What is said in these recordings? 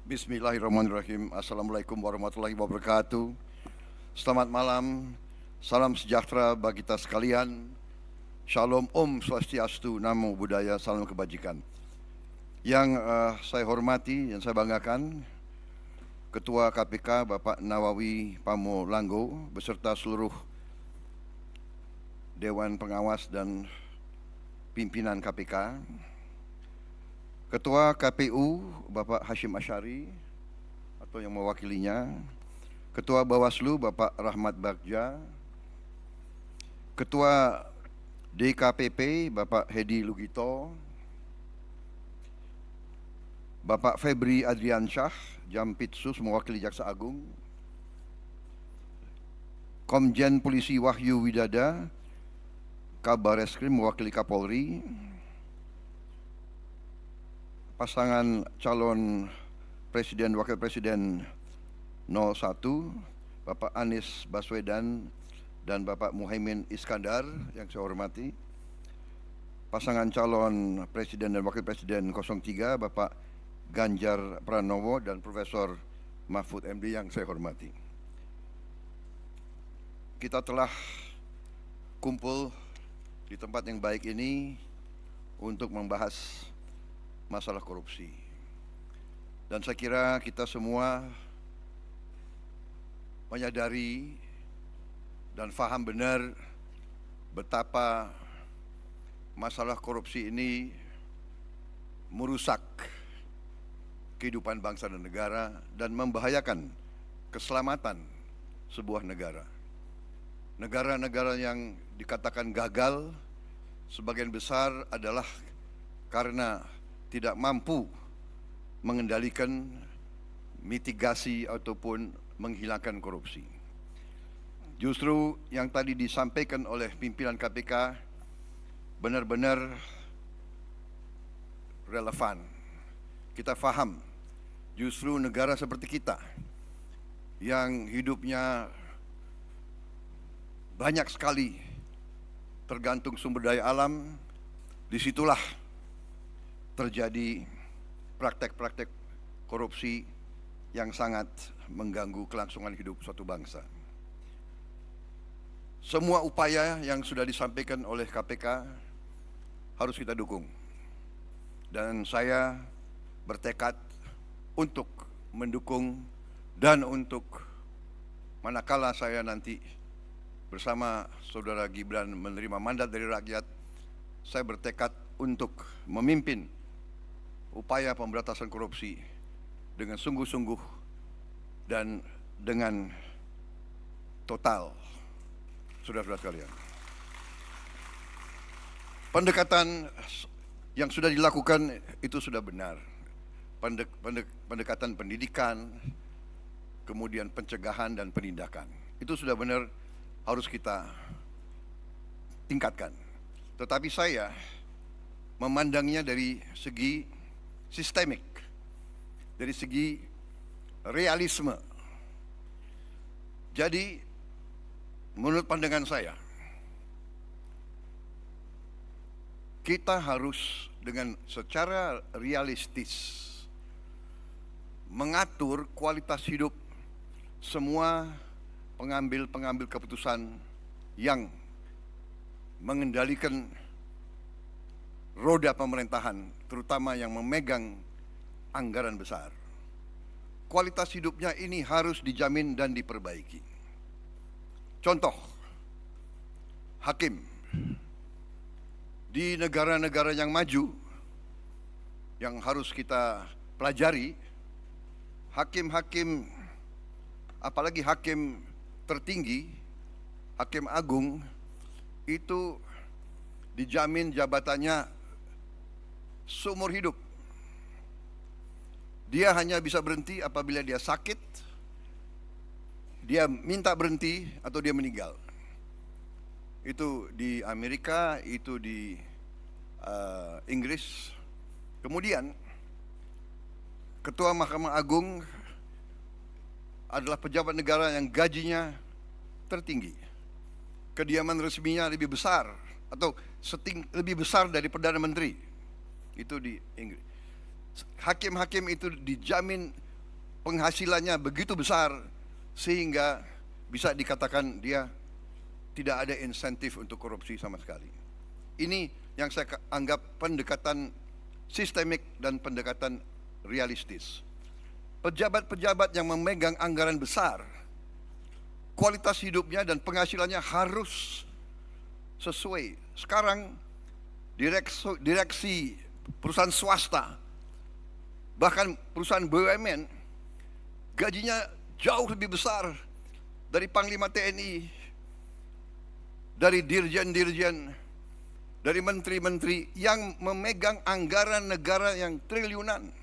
Bismillahirrahmanirrahim. Assalamualaikum warahmatullahi wabarakatuh. Selamat malam, salam sejahtera bagi kita sekalian. Shalom, Om Swastiastu, Namo Buddhaya, salam kebajikan. Yang saya hormati, yang saya banggakan, Ketua KPK Bapak Nawawi Pamo Langgo beserta seluruh Dewan Pengawas dan pimpinan KPK, Ketua KPU Bapak Hashim Asyari atau yang mewakilinya, Ketua Bawaslu Bapak Rahmat Bagja, Ketua DKPP Bapak Hedi Lugito, Bapak Febri Adriansyah, Jampitsus mewakili Jaksa Agung, Komjen Polisi Wahyu Widada, Kabar Eskrim mewakili Kapolri, pasangan calon Presiden Wakil Presiden 01 Bapak Anies Baswedan dan Bapak Muhaimin Iskandar yang saya hormati, pasangan calon Presiden dan Wakil Presiden 03 Bapak Ganjar Pranowo dan Profesor Mahfud MD yang saya hormati. Kita telah kumpul di tempat yang baik ini untuk membahas masalah korupsi. Dan saya kira kita semua menyadari dan faham benar betapa masalah korupsi ini merusak kehidupan bangsa dan negara dan membahayakan keselamatan sebuah negara. Negara-negara yang dikatakan gagal sebagian besar adalah karena tidak mampu mengendalikan mitigasi ataupun menghilangkan korupsi. Justru yang tadi disampaikan oleh pimpinan KPK benar-benar relevan. Kita faham justru negara seperti kita yang hidupnya banyak sekali tergantung sumber daya alam, disitulah terjadi praktek-praktek korupsi yang sangat mengganggu kelangsungan hidup suatu bangsa. Semua upaya yang sudah disampaikan oleh KPK harus kita dukung. Dan saya bertekad untuk mendukung dan untuk manakala saya nanti bersama Saudara Gibran menerima mandat dari rakyat, saya bertekad untuk memimpin upaya pemberantasan korupsi dengan sungguh-sungguh dan dengan total. Saudara-saudara sekalian, pendekatan yang sudah dilakukan itu sudah benar. Pendekatan pendidikan, kemudian pencegahan dan penindakan, itu sudah benar, harus kita tingkatkan. Tetapi saya memandangnya dari segi sistemik, dari segi realisme. Jadi menurut pandangan saya, kita harus dengan secara realistis mengatur kualitas hidup semua pengambil keputusan yang mengendalikan roda pemerintahan, terutama yang memegang anggaran besar. Kualitas hidupnya ini harus dijamin dan diperbaiki. Contoh, hakim di negara-negara yang maju yang harus kita pelajari, hakim-hakim, apalagi hakim tertinggi, hakim agung, itu dijamin jabatannya seumur hidup. Dia hanya bisa berhenti apabila dia sakit, dia minta berhenti, atau dia meninggal. Itu di Amerika, itu di Inggris. Kemudian Ketua Mahkamah Agung adalah pejabat negara yang gajinya tertinggi. Kediaman resminya lebih besar atau lebih besar dari Perdana Menteri. Itu di Inggris. hakim-hakim itu dijamin penghasilannya begitu besar sehingga bisa dikatakan dia tidak ada insentif untuk korupsi sama sekali. Ini yang saya anggap pendekatan sistemik dan pendekatan realistis. Pejabat-pejabat yang memegang anggaran besar, kualitas hidupnya dan penghasilannya harus sesuai. Sekarang direksi perusahaan swasta, bahkan perusahaan BUMN, gajinya jauh lebih besar dari Panglima TNI, dari dirjen-dirjen, dari menteri-menteri yang memegang anggaran negara yang triliunan.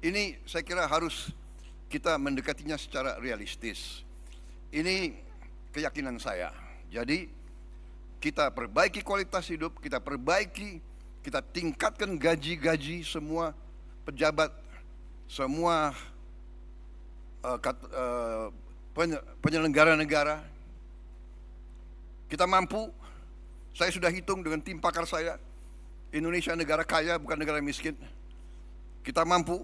Ini saya kira harus kita mendekatinya secara realistis. Ini keyakinan saya. Jadi kita perbaiki kualitas hidup, kita tingkatkan gaji-gaji semua pejabat, semua penyelenggara negara. Kita mampu, saya sudah hitung dengan tim pakar saya, Indonesia negara kaya bukan negara miskin. Kita mampu,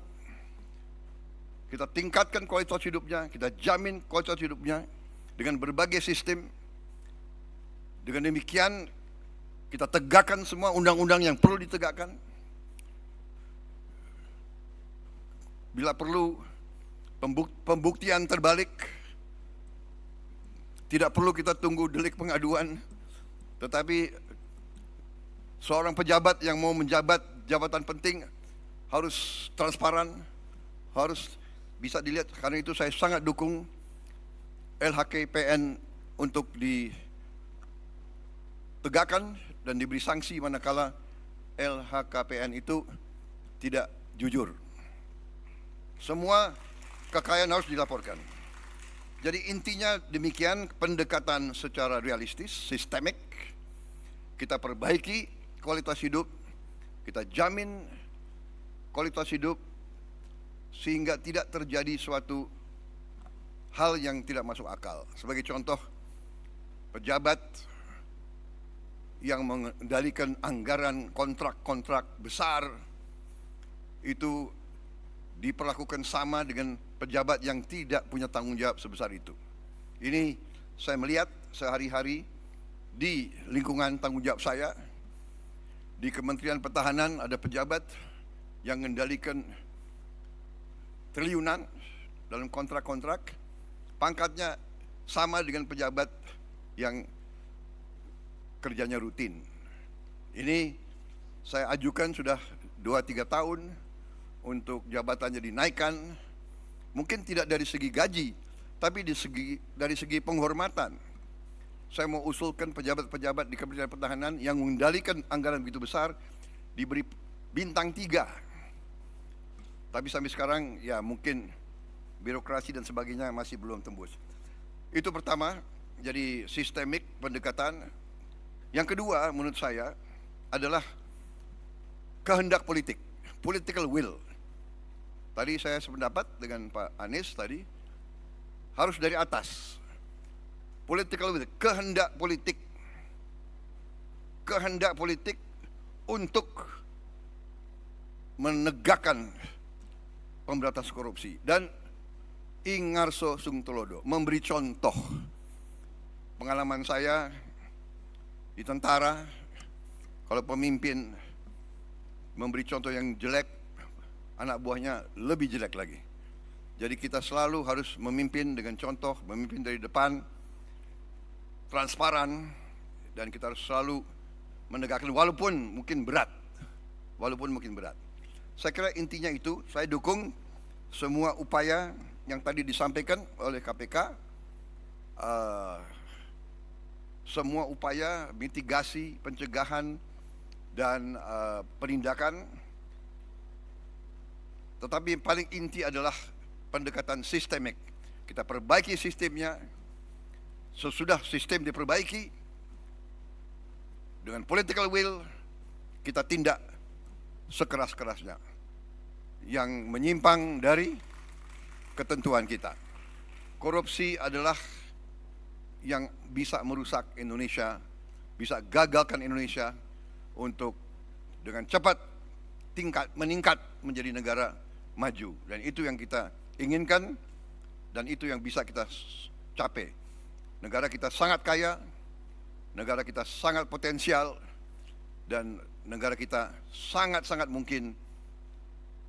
kita tingkatkan kualitas hidupnya, kita jamin kualitas hidupnya dengan berbagai sistem. Dengan demikian kita tegakkan semua undang-undang yang perlu ditegakkan. Bila perlu pembuktian terbalik, tidak perlu kita tunggu delik pengaduan, tetapi seorang pejabat yang mau menjabat jabatan penting harus transparan, harus bisa dilihat. Karena itu saya sangat dukung LHKPN untuk ditegakkan dan diberi sanksi manakala LHKPN itu tidak jujur. Semua kekayaan harus dilaporkan. Jadi intinya demikian, pendekatan secara realistis, sistemik. Kita perbaiki kualitas hidup, kita jamin kualitas hidup sehingga tidak terjadi suatu hal yang tidak masuk akal. Sebagai contoh, pejabat yang mengendalikan anggaran kontrak-kontrak besar itu diperlakukan sama dengan pejabat yang tidak punya tanggung jawab sebesar itu. Ini saya melihat sehari-hari di lingkungan tanggung jawab saya. Di Kementerian Pertahanan ada pejabat yang mengendalikan triliunan dalam kontrak-kontrak, pangkatnya sama dengan pejabat yang kerjanya rutin. Ini saya ajukan sudah 2-3 tahun untuk jabatannya dinaikkan, mungkin tidak dari segi gaji, tapi dari segi penghormatan. Saya mau usulkan pejabat-pejabat di Kementerian Pertahanan yang mengendalikan anggaran begitu besar diberi bintang 3. Tapi sampai sekarang ya mungkin birokrasi dan sebagainya masih belum tembus. Itu pertama, jadi sistemik pendekatan. Yang kedua menurut saya adalah kehendak politik, political will. Tadi saya sependapat dengan Pak Anies tadi, harus dari atas. Political will, kehendak politik untuk menegakkan pemberantasan korupsi. Dan Ingarso Sungtolodo memberi contoh. Pengalaman saya di tentara, kalau pemimpin memberi contoh yang jelek, anak buahnya lebih jelek lagi. Jadi kita selalu harus memimpin dengan contoh, memimpin dari depan, transparan, dan kita harus selalu menegakkan walaupun mungkin berat. Saya kira intinya itu, saya dukung semua upaya yang tadi disampaikan oleh KPK, semua upaya mitigasi, pencegahan, dan penindakan. Tetapi yang paling inti adalah pendekatan sistemik. Kita perbaiki sistemnya. Sesudah sistem diperbaiki, dengan political will, kita tindak sekeras-kerasnya yang menyimpang dari ketentuan kita. Korupsi adalah yang bisa merusak Indonesia, bisa gagalkan Indonesia untuk dengan cepat meningkat menjadi negara maju. Dan itu yang kita inginkan dan itu yang bisa kita capai. Negara kita sangat kaya, negara kita sangat potensial, dan negara kita sangat-sangat mungkin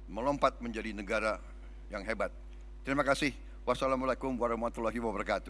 melompat menjadi negara yang hebat. Terima kasih. Wassalamualaikum warahmatullahi wabarakatuh.